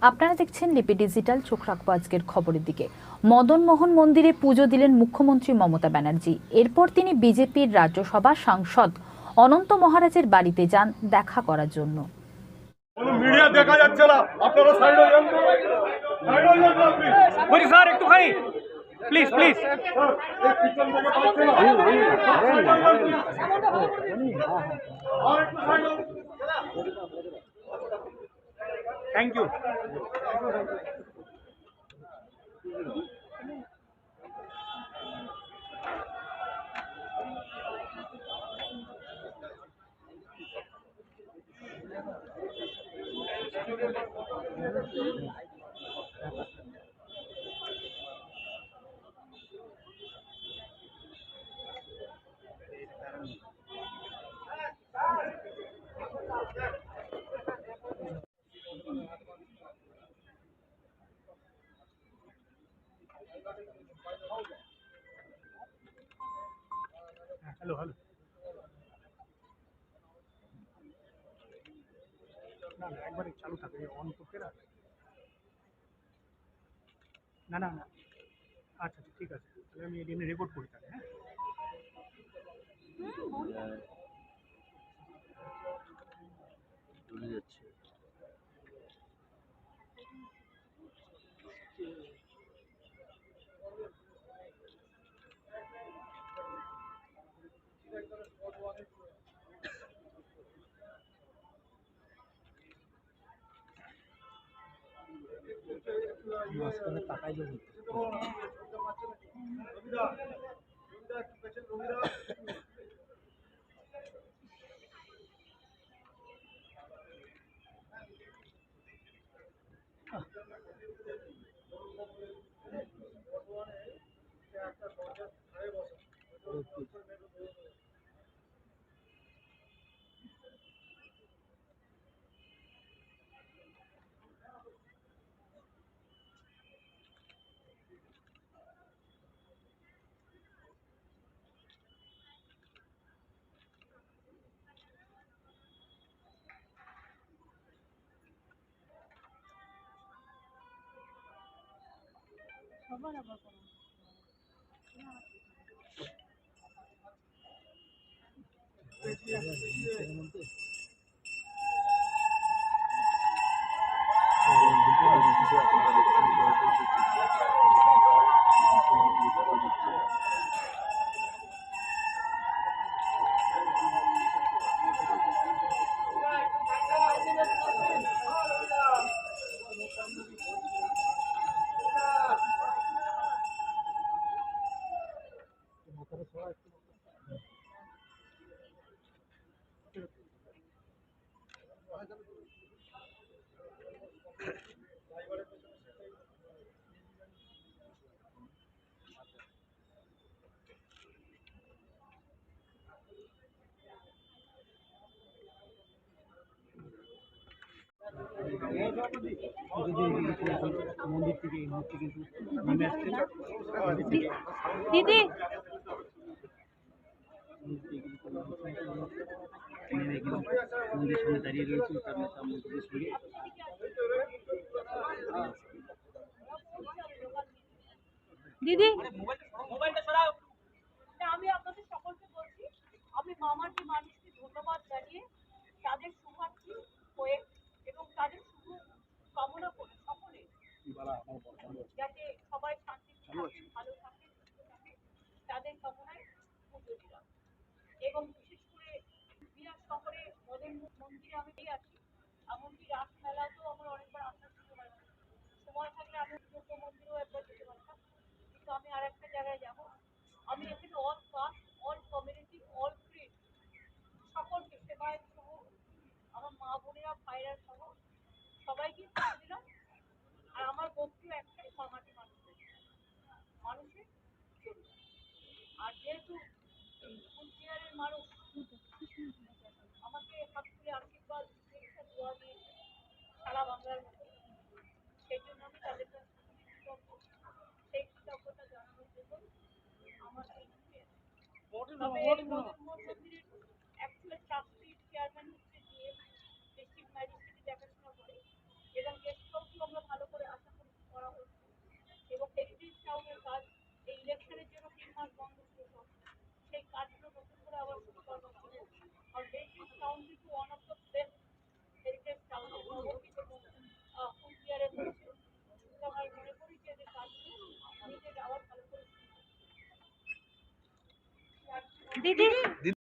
আপনারা দেখছেন লিপি ডিজিটাল। চোখ রাখবো আজকের খবরের দিকে। মদন মোহন মন্দিরে পুজো দিলেন মুখ্যমন্ত্রী মমতা ব্যানার্জি। এরপর তিনি বিজেপির রাজ্যসভা সাংসদ অনন্ত মহারাজের বাড়িতে যান দেখা করার জন্য। মিডিয়া দেখা যাচ্ছে না, আপনারা সাইড হয়ে যান, সাইড হয়ে যান বলি স্যার, একটুখানি please please. Thank you. Hello hello, না না একবারে চালু থাকে, অন করতে না। না না না, আচ্ছা আচ্ছা ঠিক আছে, তাহলে আমি এমনি রেকর্ড করি তাহলে। হ্যাঁ চলে যাচ্ছে। মাঝখানে তাকাই দেবো। মন্দির থেকে এই মুহূর্তে কিন্তু নেমে আসছে দিদি, মন্দির সামনে দাঁড়িয়ে রয়েছে, তার নেতা মন্ত্রীদের সঙ্গে। দিদি, আমি আপনাদের সকলকে বলছি, আমি মামাটি মানুষকে ধন্যবাদ জানিয়ে তাদের শুভার্থী হয়ে এবং তাদের শুভ কামনা করে সকলে যাতে সবাই শান্তিতে থাকে, ভালো থাকে, সুস্থ থাকে, তাদের কামনায় পুজো দিলাম। এবং বিশেষ করে বিরাট শহরে মদন মন্দিরে আমি আছি, এমনকি রাসমেলাতেও আমার অনেকবার আসার সুযোগ হয়েছে। সময় থাকলে আমি দুর্গা মন্দিরেও একবার যেতে পারতাম, কিন্তু আমি আর একটা জায়গায় যাবো। আমি এখানে all caste, all community, all creed সকলকে সেবায়ত সহ আমার মা বোনেরা, ভাইরা সহ সবাইকে পুজো দিলাম। আর আমার বক্তব্য একটাই, মামাটি মানুষের জন্য। আর যেহেতু কুচবিহারের মানুষ আমাকে হাত তুলে আশীর্বাদ, শুভেচ্ছা, দোয়া দিয়েছে সারা বাংলার মতো, সেই জন্য আমি তাদের কাছে কৃতজ্ঞ। সেই কৃতজ্ঞতা জানানোর জন্য আমার এইটুকু। তবে এই মদন মোহন মন্দিরের অ্যাকচুয়াল ট্রাস্টির চেয়ারম্যান হচ্ছে ডিএম, ডিস্ট্রিক্ট ম্যাজিস্ট্রেট দেখাশোনা করে, এবং গেস্ট হাউসও আমরা কাজ বন্ধ ছিল সব। সেই কাজগুলো নতুন করে আবার শুরু করবো। আর basic county to one of the best heritage town Nabadwip এবং কুচবিহারে হচ্ছে। সুতরাং আমি মনে করি যে এদের কাজগুলো নিজের আবার ভালো করে শুরু করতে হবে।